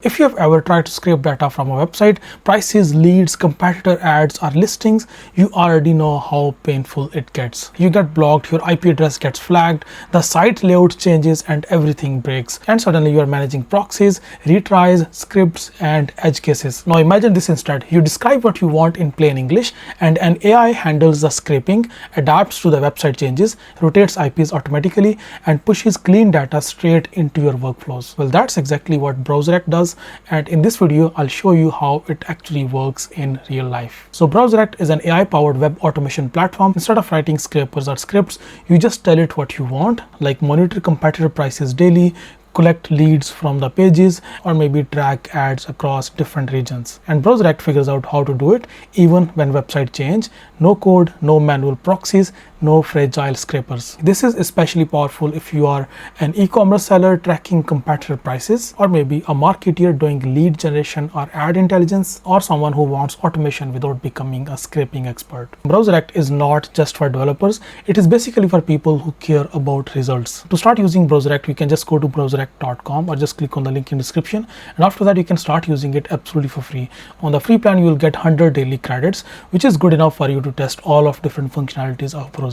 If you have ever tried to scrape data from a website, prices, leads, competitor ads, or listings, you already know how painful it gets. You get blocked, your IP address gets flagged, the site layout changes, and everything breaks. And suddenly you are managing proxies, retries, scripts, and edge cases. Now imagine this instead. You describe what you want in plain English, and an AI handles the scraping, adapts to the website changes, rotates IPs automatically, and pushes clean data straight into your workflows. Well, that's exactly what BrowserAct does. And in this video, I'll show you how it actually works in real life. So BrowserAct is an AI-powered web automation platform. Instead of writing scrapers or scripts, you just tell it what you want, like monitor competitor prices daily, collect leads from the pages, or maybe track ads across different regions. And BrowserAct figures out how to do it even when website change. No code, no manual proxies, no fragile scrapers. This is especially powerful if you are an e-commerce seller tracking competitor prices, or maybe a marketer doing lead generation or ad intelligence, or someone who wants automation without becoming a scraping expert. BrowserAct is not just for developers, it is basically for people who care about results. To start using BrowserAct, you can just go to browseract.com or just click on the link in description, and after that you can start using it absolutely for free. On the free plan, you will get 100 daily credits, which is good enough for you to test all of different functionalities of BrowserAct.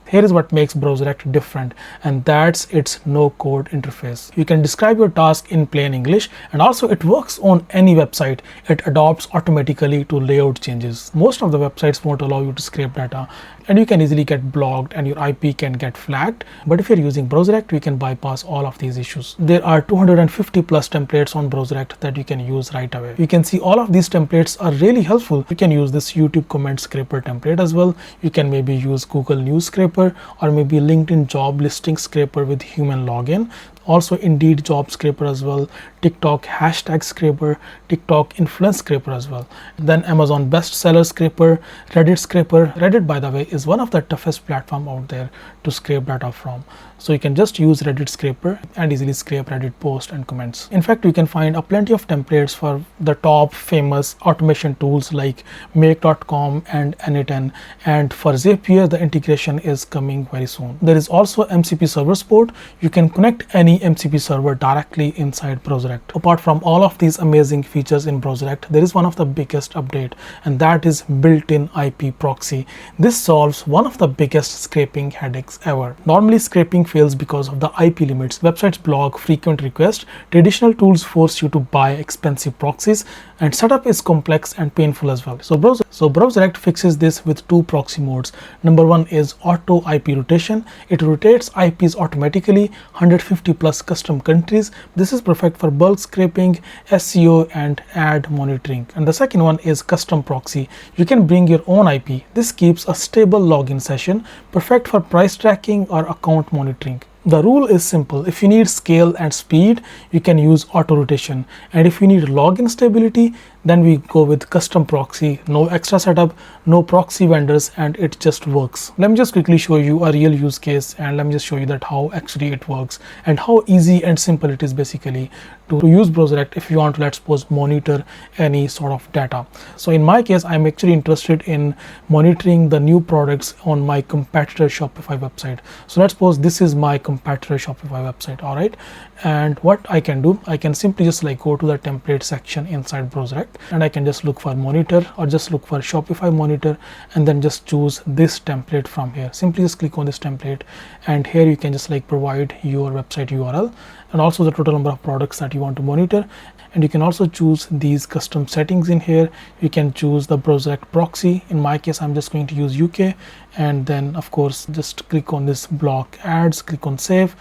Here is what makes BrowserAct different, and that's its no-code interface. You can describe your task in plain English, and also it works on any website. It adapts automatically to layout changes. Most of the websites won't allow you to scrape data, and you can easily get blocked and your IP can get flagged. But if you're using BrowserAct, we can bypass all of these issues. There are 250 plus templates on BrowserAct that you can use right away. You can see all of these templates are really helpful. You can use this YouTube comment scraper template as well. You can maybe use Google News scraper, or maybe LinkedIn job listing scraper with human login. Also Indeed job scraper as well, TikTok hashtag scraper, TikTok influence scraper as well. Then Amazon bestseller scraper, Reddit scraper. Reddit, by the way, is one of the toughest platform out there to scrape data from. So you can just use Reddit scraper and easily scrape Reddit posts and comments. In fact, you can find a plenty of templates for the top famous automation tools like make.com and N8N, and for Zapier the integration is coming very soon. There is also MCP server support. You can connect any MCP server directly inside BrowserAct. Apart from all of these amazing features in BrowserAct, there is one of the biggest update, and that is built-in IP proxy. This solves one of the biggest scraping headaches ever. Normally scraping fails because of the IP limits. Websites block frequent requests, traditional tools force you to buy expensive proxies, and setup is complex and painful as well. So BrowserAct fixes this with two proxy modes. Number one is auto IP rotation. It rotates IPs automatically, 150 plus custom countries. This is perfect for bulk scraping, SEO, and ad monitoring. And the second one is custom proxy. You can bring your own IP. This keeps a stable login session, perfect for price tracking or account monitoring. The rule is simple. If you need scale and speed, you can use auto rotation, and if you need login stability, then we go with custom proxy. No extra setup, no proxy vendors, and it just works. Let me just quickly show you a real use case, and let me just show you that how actually it works and how easy and simple it is basically to use BrowserAct if you want to, let's suppose, monitor any sort of data. So in my case, I'm actually interested in monitoring the new products on my competitor Shopify website. So let's suppose this is my competitor Shopify website. All right, and what I can do, I can simply just like go to the template section inside BrowserAct, and I can just look for monitor or just look for Shopify monitor, and then just choose this template from here. Simply just click on this template, and here you can just like provide your website URL and also the total number of products that you want to monitor. And you can also choose these custom settings in here. You can choose the BrowserAct proxy. In my case, I'm just going to use UK, and then of course just click on this block ads, click on save,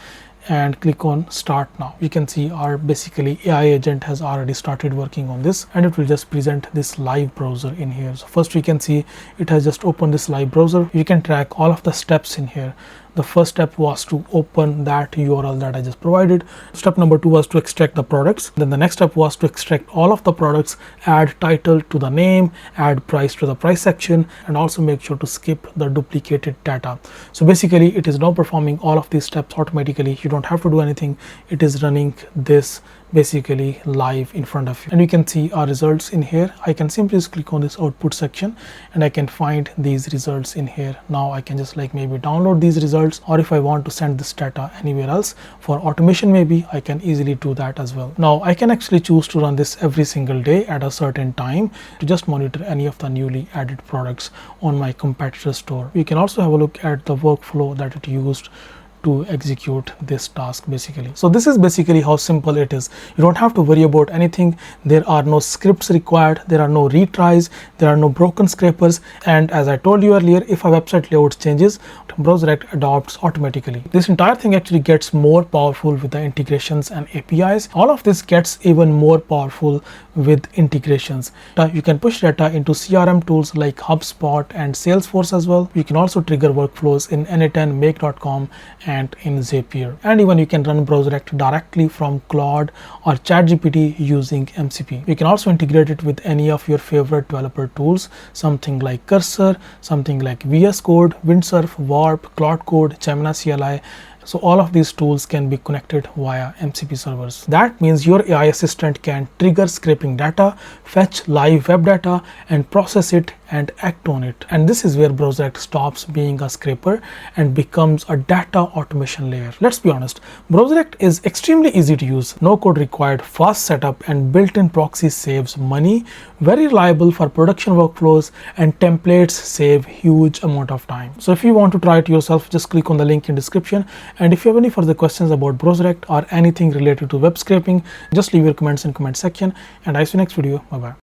and click on start now. You can see our basically AI agent has already started working on this, and it will just present this live browser in here. So first we can see it has just opened this live browser. You can track all of the steps in here. The first step was to open that URL that I just provided. Step number 2 was to extract the products. Then the next step was to extract all of the products, add title to the name, add price to the price section, and also make sure to skip the duplicated data. So basically it is now performing all of these steps automatically. You don't have to do anything. It is running this basically live in front of you. And you can see our results in here. I can simply just click on this output section and I can find these results in here. Now I can just like maybe download these results, or if I want to send this data anywhere else for automation, maybe I can easily do that as well. Now I can actually choose to run this every single day at a certain time to just monitor any of the newly added products on my competitor store. We can also have a look at the workflow that it used to execute this task basically. So this is basically how simple it is. You don't have to worry about anything. There are no scripts required, there are no retries, there are no broken scrapers, and as I told you earlier, if a website layout changes, BrowserAct adopts automatically. This entire thing actually gets more powerful with the integrations and APIs. All of this gets even more powerful with integrations. You can push data into CRM tools like HubSpot and Salesforce as well. You can also trigger workflows in N8N, Make.com and in Zapier. And even you can run BrowserAct directly from Claude or ChatGPT using MCP. You can also integrate it with any of your favorite developer tools, something like Cursor, something like VS Code, Windsurf, Warp, Cloud Code, Gemini CLI. So all of these tools can be connected via MCP servers. That means your AI assistant can trigger scraping data, fetch live web data, and process it and act on it. And this is where BrowserAct stops being a scraper and becomes a data automation layer. Let's be honest, BrowserAct is extremely easy to use, no code required, fast setup, and built-in proxy saves money, very reliable for production workflows, and templates save huge amount of time. So if you want to try it yourself, just click on the link in description. And if you have any further questions about BrowserAct or anything related to web scraping, just leave your comments in comment section, and I see you next video. Bye bye.